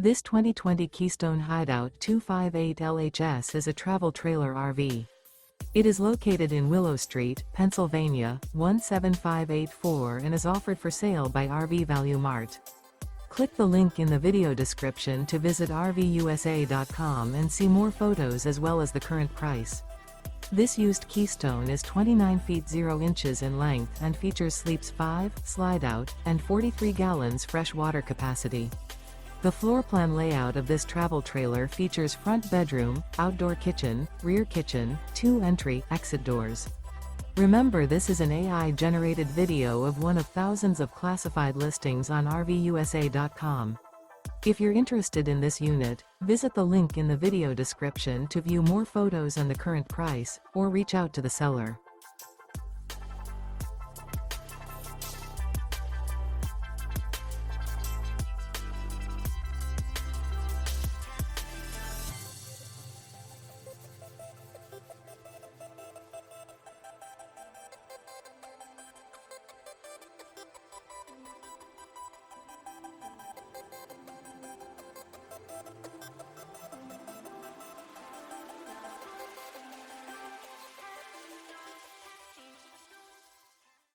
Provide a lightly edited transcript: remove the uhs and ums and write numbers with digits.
This 2020 Keystone Hideout 258 LHS is a travel trailer RV. It is located in Willow Street, Pennsylvania, 17584 and is offered for sale by RV Value Mart. Click the link in the video description to visit RVUSA.com and see more photos as well as the current price. This used Keystone is 29 feet 0 inches in length and features sleeps 5, slide-out, and 43 gallons fresh water capacity. The floor plan layout of this travel trailer features front bedroom, outdoor kitchen, rear kitchen, 2 entry/exit doors. Remember, this is an AI-generated video of one of thousands of classified listings on RVUSA.com. If you're interested in this unit, visit the link in the video description to view more photos and the current price, or reach out to the seller.